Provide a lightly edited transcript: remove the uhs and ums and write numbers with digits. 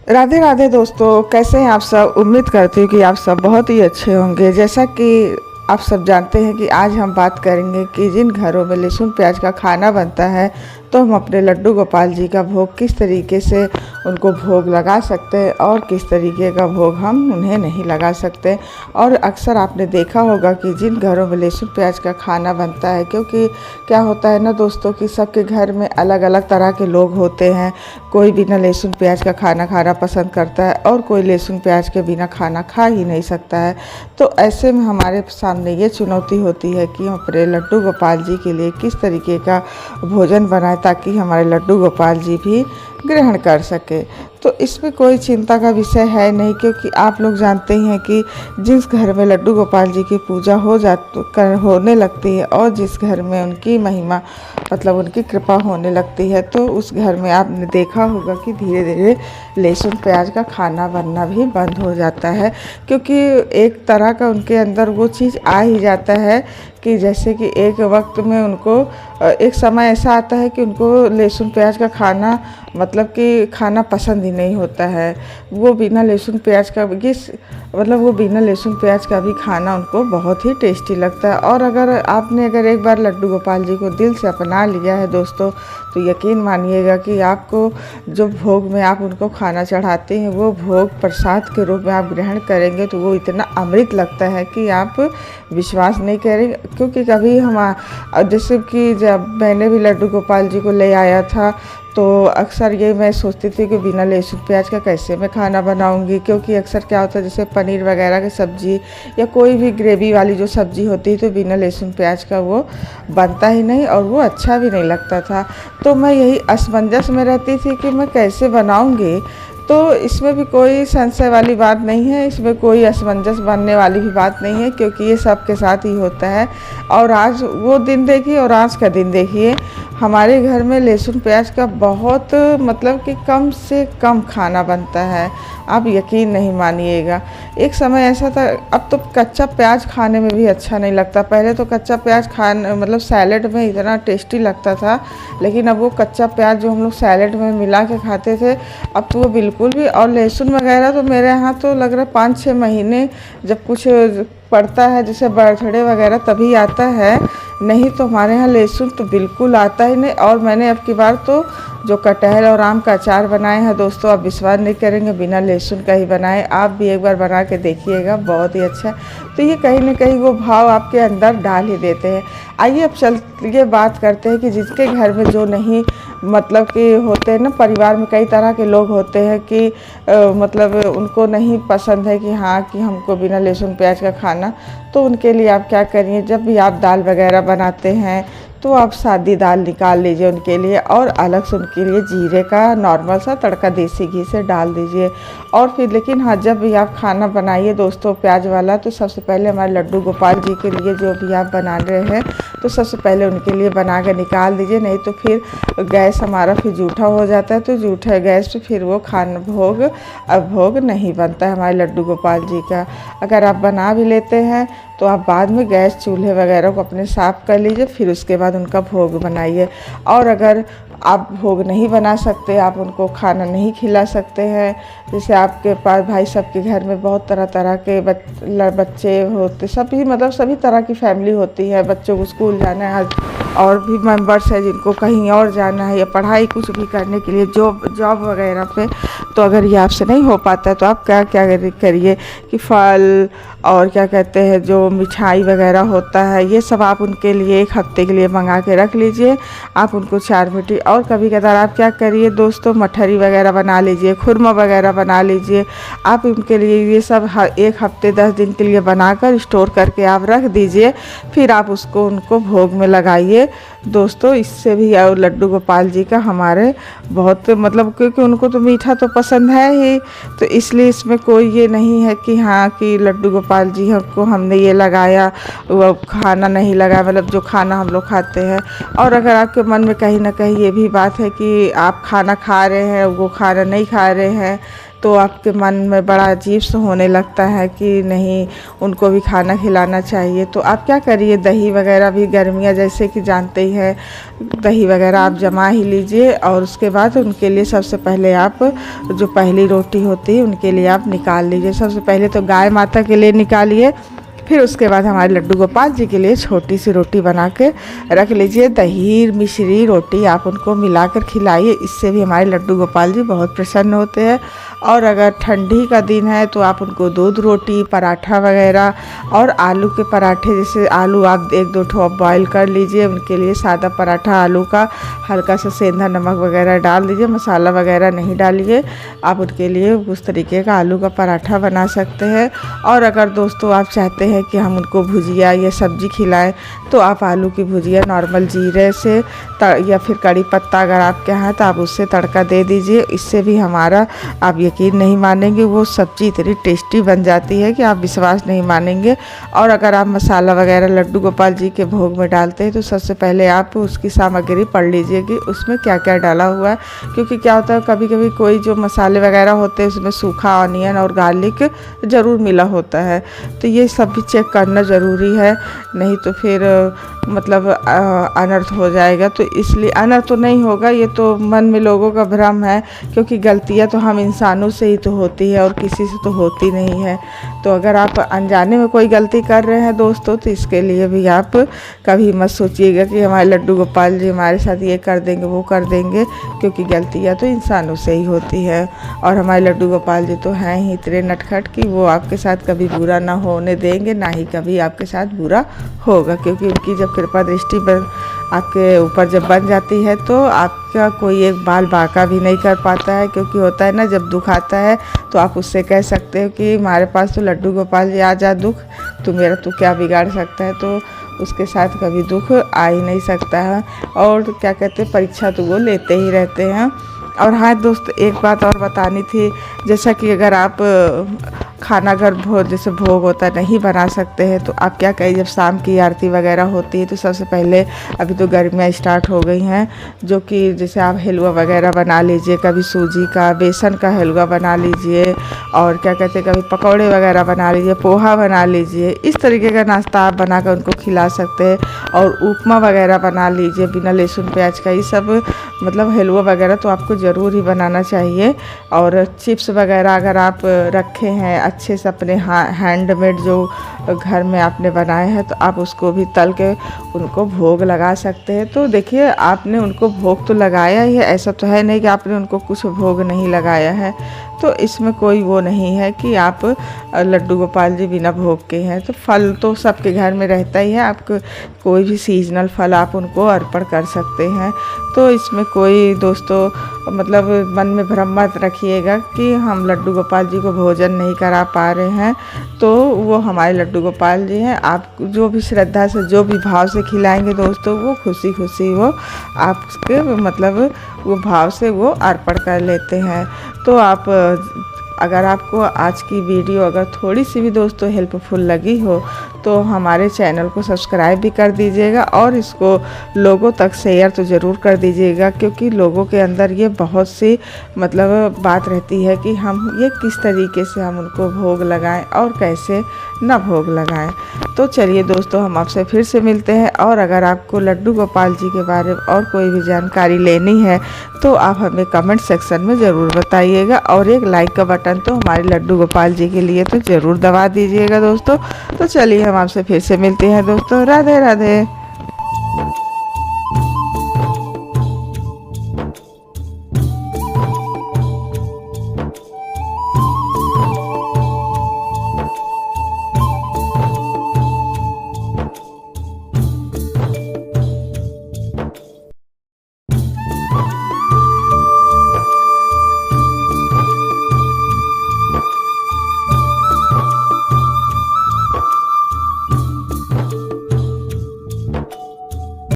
राधे राधे दोस्तों, कैसे हैं आप सब। उम्मीद करती हूँ कि आप सब बहुत ही अच्छे होंगे। जैसा कि आप सब जानते हैं कि आज हम बात करेंगे कि जिन घरों में लहसुन प्याज का खाना बनता है तो हम अपने लड्डू गोपाल जी का भोग किस तरीके से उनको भोग लगा सकते हैं और किस तरीके का भोग हम उन्हें नहीं लगा सकते। और अक्सर आपने देखा होगा कि जिन घरों में लहसुन प्याज का खाना बनता है, क्योंकि क्या होता है ना दोस्तों कि सबके घर में अलग अलग तरह के लोग होते हैं। कोई बिना लहसुन प्याज का खाना खाना पसंद करता है और कोई लहसुन प्याज के बिना खाना खा ही नहीं सकता है। तो ऐसे में हमारे सामने ये चुनौती होती है कि हम अपने लड्डू गोपाल जी के लिए किस तरीके का भोजन बनाएं ताकि हमारे लड्डू गोपाल जी भी ग्रहण कर सके। तो इसमें कोई चिंता का विषय है नहीं, क्योंकि आप लोग जानते ही हैं कि जिस घर में लड्डू गोपाल जी की पूजा होने लगती है और जिस घर में उनकी महिमा मतलब उनकी कृपा होने लगती है, तो उस घर में आपने देखा होगा कि धीरे धीरे लहसुन प्याज का खाना बनना भी बंद हो जाता है। क्योंकि एक तरह का उनके अंदर वो चीज़ आ ही जाता है कि जैसे कि एक वक्त में उनको एक समय ऐसा आता है कि उनको लहसुन प्याज का खाना मतलब कि खाना पसंद ही नहीं होता है। वो बिना लहसुन प्याज का वो बिना लहसुन प्याज का भी खाना उनको बहुत ही टेस्टी लगता है। और अगर एक बार लड्डू गोपाल जी को दिल से अपना लिया है दोस्तों, तो यकीन मानिएगा कि आपको जो भोग में आप उनको खाना चढ़ाते हैं वो भोग प्रसाद के रूप में आप ग्रहण करेंगे तो वो इतना अमृत लगता है कि आप विश्वास नहीं करेंगे। क्योंकि कभी जैसे कि जब मैंने भी लड्डू गोपाल जी को ले आया था तो अक्सर ये मैं सोचती थी कि बिना लहसुन प्याज का कैसे मैं खाना बनाऊंगी। क्योंकि अक्सर क्या होता है, जैसे पनीर वगैरह की सब्ज़ी या कोई भी ग्रेवी वाली जो सब्ज़ी होती है तो बिना लहसुन प्याज का वो बनता ही नहीं और वो अच्छा भी नहीं लगता था। तो मैं यही असमंजस में रहती थी कि मैं कैसे बनाऊंगी। तो इसमें भी कोई संशय वाली बात नहीं है, इसमें कोई असमंजस बनने वाली भी बात नहीं है, क्योंकि ये सबके साथ ही होता है। और आज वो दिन देखिए और आज का दिन देखिए, हमारे घर में लहसुन प्याज का बहुत मतलब कि कम से कम खाना बनता है। आप यकीन नहीं मानिएगा, एक समय ऐसा था, अब तो कच्चा प्याज खाने में भी अच्छा नहीं लगता। पहले तो कच्चा प्याज सैलेड में इतना टेस्टी लगता था, लेकिन अब वो कच्चा प्याज जो हम लोग सैलेड में मिला के खाते थे अब तो वो बिल्कुल भी। और लहसुन वगैरह तो मेरे यहाँ तो लग रहा है 5-6 महीने जब कुछ पड़ता है जैसे बर्थडे वगैरह तभी आता है, नहीं तो हमारे यहाँ लहसुन तो बिल्कुल आता ही नहीं। और मैंने अब की बार तो जो कटहल और आम का अचार बनाए हैं दोस्तों, आप विश्वास नहीं करेंगे, बिना लहसुन का ही बनाए। आप भी एक बार बना के देखिएगा, बहुत ही अच्छा। तो ये कहीं ना कहीं वो भाव आपके अंदर डाल ही देते हैं। आइए अब चलिए बात करते हैं कि जिसके घर में जो नहीं मतलब कि होते हैं ना, परिवार में कई तरह के लोग होते हैं कि मतलब उनको नहीं पसंद है कि हाँ कि हमको बिना लहसुन प्याज का खाना। तो उनके लिए आप क्या करिए, जब भी आप दाल वगैरह बनाते हैं तो आप सादी दाल निकाल लीजिए उनके लिए और अलग से उनके लिए जीरे का नॉर्मल सा तड़का देसी घी से डाल दीजिए। और फिर लेकिन हाँ, जब भी आप खाना बनाइए दोस्तों प्याज वाला, तो सबसे पहले हमारे लड्डू गोपाल जी के लिए जो भी आप बना रहे हैं तो सबसे पहले उनके लिए बना कर निकाल दीजिए, नहीं तो फिर गैस हमारा फिर जूठा हो जाता है। तो जूठा गैस पे फिर वो भोग नहीं बनता है हमारे लड्डू गोपाल जी का। अगर आप बना भी लेते हैं तो आप बाद में गैस चूल्हे वगैरह को अपने साफ़ कर लीजिए, फिर उसके बाद उनका भोग बनाइए। और अगर आप भोग नहीं बना सकते, आप उनको खाना नहीं खिला सकते हैं, जैसे आपके पास भाई सबके घर में बहुत तरह तरह के बच्चे होते, सभी तरह की फैमिली होती है, बच्चों को स्कूल जाना है और भी मेंबर्स हैं जिनको कहीं और जाना है या पढ़ाई कुछ भी करने के लिए जॉब वगैरह पे। तो अगर ये आपसे नहीं हो पाता है तो आप क्या क्या करिए कि फल और क्या कहते हैं जो मिठाई वगैरह होता है ये सब आप उनके लिए 1 हफ्ते के लिए मंगा के रख लीजिए। आप उनको 4 मीठी और कभी कभार आप क्या करिए दोस्तों, मठरी वगैरह बना लीजिए, खुरमा वगैरह बना लीजिए। आप उनके लिए ये सब 1 हफ्ते 10 दिन के लिए बनाकर स्टोर करके आप रख दीजिए, फिर आप उसको उनको भोग में लगाइए दोस्तों। इससे भी और लड्डू गोपाल जी का हमारे बहुत मतलब, क्योंकि उनको तो मीठा तो पसंद है ही, तो इसलिए इसमें कोई ये नहीं है कि हाँ कि लड्डू गोपाल जी को हमने ये लगाया वो खाना नहीं लगा, मतलब जो खाना हम लोग खाते हैं। और अगर आपके मन में कहीं ना कहीं ये भी बात है कि आप खाना खा रहे हैं वो खाना नहीं खा रहे हैं, तो आपके मन में बड़ा अजीब सा होने लगता है कि नहीं, उनको भी खाना खिलाना चाहिए। तो आप क्या करिए, दही वगैरह भी गर्मियाँ जैसे कि जानते ही हैं, दही वगैरह आप जमा ही लीजिए और उसके बाद उनके लिए सबसे पहले आप जो पहली रोटी होती है उनके लिए आप निकाल लीजिए। सबसे पहले तो गाय माता के लिए निकालिए, फिर उसके बाद हमारे लड्डू गोपाल जी के लिए छोटी सी रोटी बना के रख लीजिए। दही मिश्री रोटी आप उनको मिलाकर खिलाइए, इससे भी हमारे लड्डू गोपाल जी बहुत प्रसन्न होते हैं। और अगर ठंडी का दिन है तो आप उनको दूध रोटी, पराठा वगैरह और आलू के पराठे, जैसे आलू आप 1-2 ठो बॉयल कर लीजिए, उनके लिए सादा पराठा आलू का हल्का सा सेंधा नमक वगैरह डाल दीजिए, मसाला वगैरह नहीं डालिए। आप उनके लिए उस तरीके का आलू का पराठा बना सकते हैं। और अगर दोस्तों आप चाहते हैं कि हम उनको भुजिया या सब्जी खिलाएं, तो आप आलू की भुजिया नॉर्मल जीरे से या फिर कड़ी पत्ता अगर आपके यहाँ तो आप उससे तड़का दे दीजिए। इससे भी हमारा, आप यकीन नहीं मानेंगे, वो सब्ज़ी इतनी टेस्टी बन जाती है कि आप विश्वास नहीं मानेंगे। और अगर आप मसाला वगैरह लड्डू गोपाल जी के भोग में डालते हैं तो सबसे पहले आप उसकी सामग्री पढ़ लीजिए कि उसमें क्या क्या डाला हुआ है। क्योंकि क्या होता है, कभी कभी कोई जो मसाले वगैरह होते हैं उसमें सूखा ऑनियन और गार्लिक ज़रूर मिला होता है, तो ये सब भी चेक करना ज़रूरी है, नहीं तो फिर मतलब अनर्थ हो जाएगा। तो इसलिए अनर्थ तो नहीं होगा, ये तो मन में लोगों का भ्रम है, क्योंकि गलतियाँ तो हम इंसानों से ही तो होती है और किसी से तो होती नहीं है। तो अगर आप अनजाने में कोई गलती कर रहे हैं दोस्तों, तो इसके लिए भी आप कभी मत सोचिएगा कि हमारे लड्डू गोपाल जी हमारे साथ ये कर देंगे वो कर देंगे, क्योंकि गलतियाँ तो इंसानों से ही होती है। और हमारे लड्डू गोपाल जी तो हैं ही इतने नटखट कि वो आपके साथ कभी बुरा ना होने देंगे, ना ही कभी आपके साथ बुरा होगा। क्योंकि उनकी जब कृपा दृष्टि आपके ऊपर जब बन जाती है तो आपका कोई एक बाल बांका भी नहीं कर पाता है। क्योंकि होता है ना, जब दुख आता है तो आप उससे कह सकते हो कि हमारे पास तो लड्डू गोपाल जी आ जा दुख, तो मेरा तो क्या बिगाड़ सकता है। तो उसके साथ कभी दुख आ ही नहीं सकता है। और क्या कहते हैं, परीक्षा तो वो लेते ही रहते हैं। और हाँ दोस्त, एक बात और बतानी थी, जैसा कि अगर आप खाना अगर जैसे भोग होता है नहीं बना सकते हैं, तो आप क्या करिए, जब शाम की आरती वगैरह होती है तो सबसे पहले, अभी तो गर्मियाँ स्टार्ट हो गई हैं, जो कि जैसे आप हलवा वगैरह बना लीजिए, कभी सूजी का, बेसन का हलवा बना लीजिए, और क्या कहते हैं, कभी पकौड़े वगैरह बना लीजिए, पोहा बना लीजिए। इस तरीके का नाश्ता आप बनाकर उनको खिला सकते हैं। और उपमा वगैरह बना लीजिए बिना लहसुन प्याज का। ये सब मतलब हलवा वगैरह तो आपको ज़रूर ही बनाना चाहिए। और चिप्स वगैरह अगर आप रखे हैं अच्छे से अपने हैंडमेड जो घर में आपने बनाए हैं, तो आप उसको भी तल के उनको भोग लगा सकते हैं। तो देखिए, आपने उनको भोग तो लगाया ही है, ऐसा तो है नहीं कि आपने उनको कुछ भोग नहीं लगाया है। तो इसमें कोई वो नहीं है कि आप लड्डू गोपाल जी बिना भोग के हैं। तो फल तो सबके घर में रहता ही है, आपको कोई भी सीजनल फल आप उनको अर्पण कर सकते हैं। तो इसमें कोई दोस्तों मतलब मन में भ्रम मत रखिएगा कि हम लड्डू गोपाल जी को भोजन नहीं करा पा रहे हैं। तो वो हमारे लड्डू गोपाल जी हैं, आप जो भी श्रद्धा से, जो भी भाव से खिलाएंगे दोस्तों, वो खुशी खुशी वो आपके मतलब वो भाव से वो अर्पण कर लेते हैं। तो आप अगर आपको आज की वीडियो अगर थोड़ी सी भी दोस्तों हेल्पफुल लगी हो, तो हमारे चैनल को सब्सक्राइब भी कर दीजिएगा और इसको लोगों तक शेयर तो ज़रूर कर दीजिएगा। क्योंकि लोगों के अंदर ये बहुत सी मतलब बात रहती है कि हम ये किस तरीके से हम उनको भोग लगाएं और कैसे ना भोग लगाएं। तो चलिए दोस्तों, हम आपसे फिर से मिलते हैं। और अगर आपको लड्डू गोपाल जी के बारे में और कोई भी जानकारी लेनी है तो आप हमें कमेंट सेक्शन में ज़रूर बताइएगा। और एक लाइक का बटन तो हमारे लड्डू गोपाल जी के लिए तो ज़रूर दबा दीजिएगा दोस्तों। तो चलिए, हम आपसे फिर से मिलते हैं दोस्तों। राधे राधे।